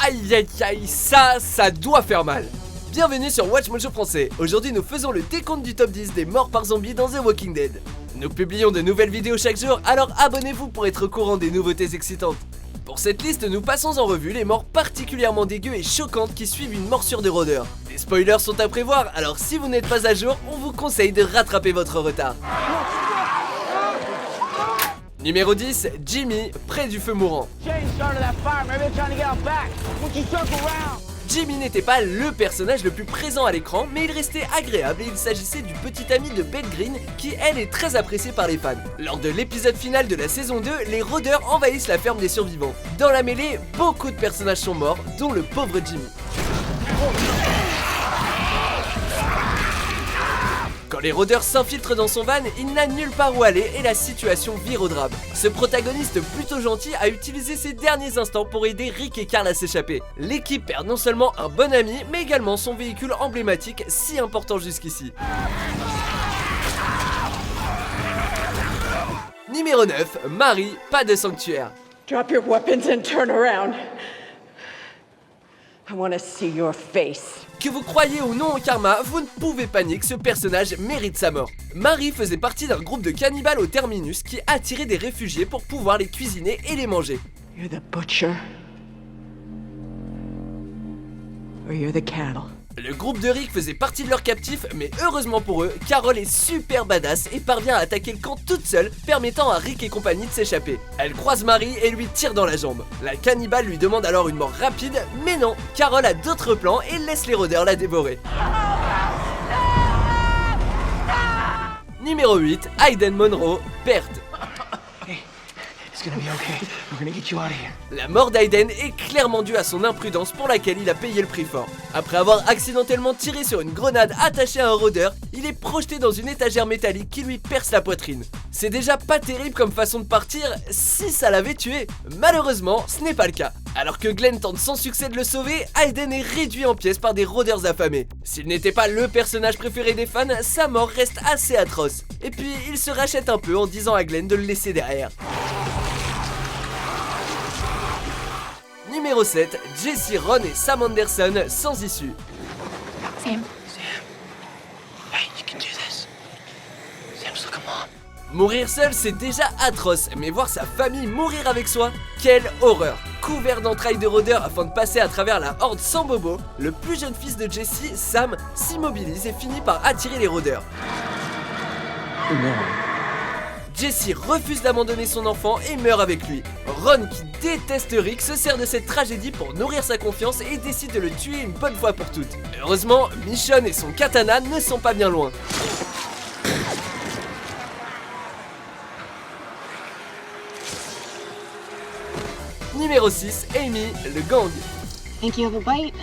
Aïe aïe aïe, ça doit faire mal. Bienvenue sur Watch Mojo Français. Aujourd'hui nous faisons le décompte du top 10 des morts par zombies dans The Walking Dead. Nous publions de nouvelles vidéos chaque jour, alors abonnez-vous pour être au courant des nouveautés excitantes. Pour cette liste, nous passons en revue les morts particulièrement dégueu et choquantes qui suivent une morsure de rôdeur. Des spoilers sont à prévoir, alors si vous n'êtes pas à jour, on vous conseille de rattraper votre retard. Numéro 10, Jimmy, près du feu mourant. Jimmy n'était pas le personnage le plus présent à l'écran, mais il restait agréable et il s'agissait du petit ami de Beth Green qui, elle, est très appréciée par les fans. Lors de l'épisode final de la saison 2, les rôdeurs envahissent la ferme des survivants. Dans la mêlée, beaucoup de personnages sont morts, dont le pauvre Jimmy. Quand les rôdeurs s'infiltrent dans son van, il n'a nulle part où aller et la situation vire au drame. Ce protagoniste plutôt gentil a utilisé ses derniers instants pour aider Rick et Carl à s'échapper. L'équipe perd non seulement un bon ami, mais également son véhicule emblématique si important jusqu'ici. Numéro 9, Marie, pas de sanctuaire. Drop your weapons and turn around. I want to see your face. Que vous croyez ou non au karma, vous ne pouvez pas nier que ce personnage mérite sa mort. Marie faisait partie d'un groupe de cannibales au terminus qui attirait des réfugiés pour pouvoir les cuisiner et les manger. You're the butcher. Or you're the cattle. Le groupe de Rick faisait partie de leurs captifs, mais heureusement pour eux, Carol est super badass et parvient à attaquer le camp toute seule, permettant à Rick et compagnie de s'échapper. Elle croise Marie et lui tire dans la jambe. La cannibale lui demande alors une mort rapide, mais non, Carol a d'autres plans et laisse les rôdeurs la dévorer. Numéro 8, Hayden Monroe, perte. La mort d'Hayden est clairement due à son imprudence pour laquelle il a payé le prix fort. Après avoir accidentellement tiré sur une grenade attachée à un rôdeur, il est projeté dans une étagère métallique qui lui perce la poitrine. C'est déjà pas terrible comme façon de partir si ça l'avait tué. Malheureusement, ce n'est pas le cas. Alors que Glenn tente sans succès de le sauver, Hayden est réduit en pièces par des rôdeurs affamés. S'il n'était pas le personnage préféré des fans, sa mort reste assez atroce. Et puis il se rachète un peu en disant à Glenn de le laisser derrière. Numéro 7, Jesse, Ron et Sam Anderson sans issue. Sam. Hey, you can do this. Sam's like a mom. Mourir seul, c'est déjà atroce, mais voir sa famille mourir avec soi, quelle horreur! Couvert d'entrailles de rôdeurs afin de passer à travers la horde sans bobo, le plus jeune fils de Jesse, Sam, s'immobilise et finit par attirer les rôdeurs. Jesse refuse d'abandonner son enfant et meurt avec lui. Ron, qui déteste Rick, se sert de cette tragédie pour nourrir sa confiance et décide de le tuer une bonne fois pour toutes. Heureusement, Michonne et son katana ne sont pas bien loin. Numéro 6, Amy, le gang. Think you have a bite?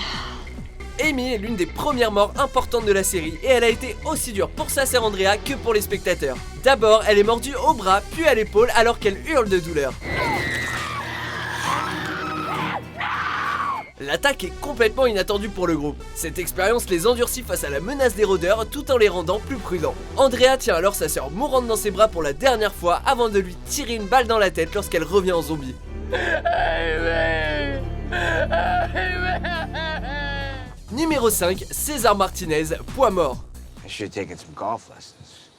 Amy est l'une des premières morts importantes de la série et elle a été aussi dure pour sa sœur Andrea que pour les spectateurs. D'abord, elle est mordue au bras puis à l'épaule alors qu'elle hurle de douleur. L'attaque est complètement inattendue pour le groupe. Cette expérience les endurcit face à la menace des rôdeurs tout en les rendant plus prudents. Andrea tient alors sa sœur mourante dans ses bras pour la dernière fois avant de lui tirer une balle dans la tête lorsqu'elle revient en zombie. Numéro 5, César Martinez, poids mort. I should have taken some golf lessons.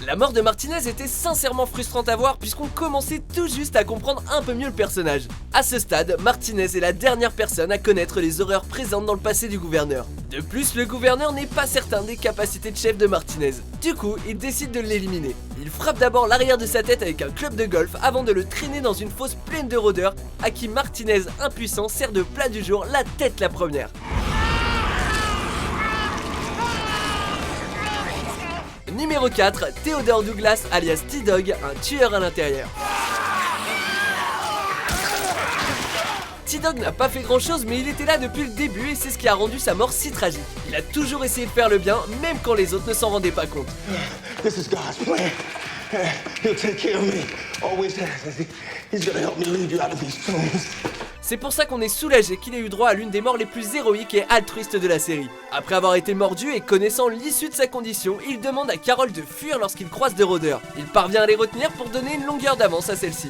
La mort de Martinez était sincèrement frustrante à voir puisqu'on commençait tout juste à comprendre un peu mieux le personnage. À ce stade, Martinez est la dernière personne à connaître les horreurs présentes dans le passé du gouverneur. De plus, le gouverneur n'est pas certain des capacités de chef de Martinez. Du coup, il décide de l'éliminer. Il frappe d'abord l'arrière de sa tête avec un club de golf avant de le traîner dans une fosse pleine de rôdeurs à qui Martinez, impuissant, sert de plat du jour la tête la première. Numéro 4, Theodore Douglas alias T-Dog, un tueur à l'intérieur. T-Dog n'a pas fait grand chose mais il était là depuis le début et c'est ce qui a rendu sa mort si tragique. Il a toujours essayé de faire le bien même quand les autres ne s'en rendaient pas compte. This is God's plan. He'll take care of me. Always has. He's gonna help me lead you out of these tombs. C'est pour ça qu'on est soulagé qu'il ait eu droit à l'une des morts les plus héroïques et altruistes de la série. Après avoir été mordu et connaissant l'issue de sa condition, il demande à Carol de fuir lorsqu'il croise des rôdeurs. Il parvient à les retenir pour donner une longueur d'avance à celle-ci.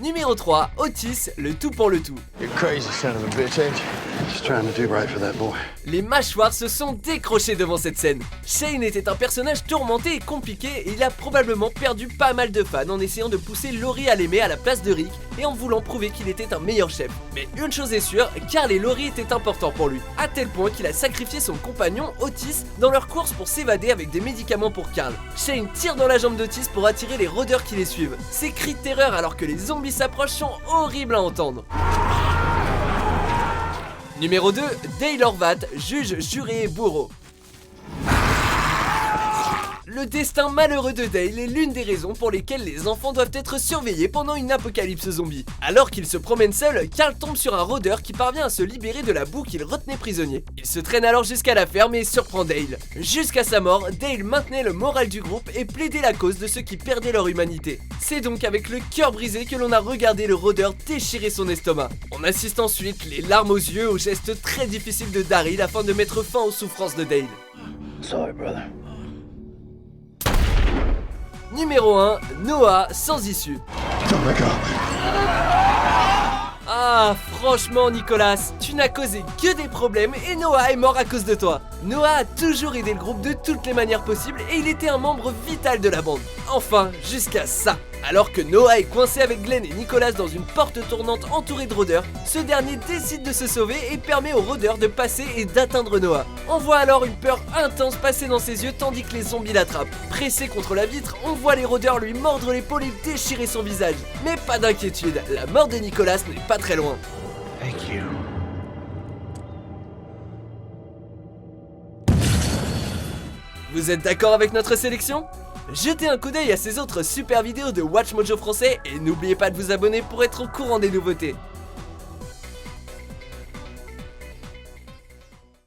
Numéro 3, Otis, le tout pour le tout. You're crazy son of a bitch, ain't you? Just trying to do right for that boy. Les mâchoires se sont décrochées devant cette scène. Shane était un personnage tourmenté et compliqué et il a probablement perdu pas mal de fans en essayant de pousser Laurie à l'aimer à la place de Rick et en voulant prouver qu'il était un meilleur chef. Mais une chose est sûre, Carl et Laurie étaient importants pour lui, à tel point qu'il a sacrifié son compagnon Otis dans leur course pour s'évader avec des médicaments pour Carl. Shane tire dans la jambe d'Otis pour attirer les rôdeurs qui les suivent. Ces cris de terreur alors que les zombies s'approchent sont horribles à entendre. Numéro 2, Dale Horvat, juge, juré et bourreau. Le destin malheureux de Dale est l'une des raisons pour lesquelles les enfants doivent être surveillés pendant une apocalypse zombie. Alors qu'il se promène seul, Carl tombe sur un rôdeur qui parvient à se libérer de la boue qu'il retenait prisonnier. Il se traîne alors jusqu'à la ferme et surprend Dale. Jusqu'à sa mort, Dale maintenait le moral du groupe et plaidait la cause de ceux qui perdaient leur humanité. C'est donc avec le cœur brisé que l'on a regardé le rôdeur déchirer son estomac. On assiste ensuite, les larmes aux yeux, au geste très difficile de Daryl afin de mettre fin aux souffrances de Dale. Sorry, brother. Numéro 1, Noah sans issue. Oh my God. Ah, franchement Nicolas, tu n'as causé que des problèmes et Noah est mort à cause de toi. Noah a toujours aidé le groupe de toutes les manières possibles et il était un membre vital de la bande. Enfin, jusqu'à ça. Alors que Noah est coincé avec Glenn et Nicolas dans une porte tournante entourée de rôdeurs, ce dernier décide de se sauver et permet aux rôdeurs de passer et d'atteindre Noah. On voit alors une peur intense passer dans ses yeux tandis que les zombies l'attrapent. Pressé contre la vitre, on voit les rôdeurs lui mordre l'épaule et déchirer son visage. Mais pas d'inquiétude, la mort de Nicolas n'est pas très loin. Thank you. Vous êtes d'accord avec notre sélection ? Jetez un coup d'œil à ces autres super vidéos de WatchMojo français et n'oubliez pas de vous abonner pour être au courant des nouveautés.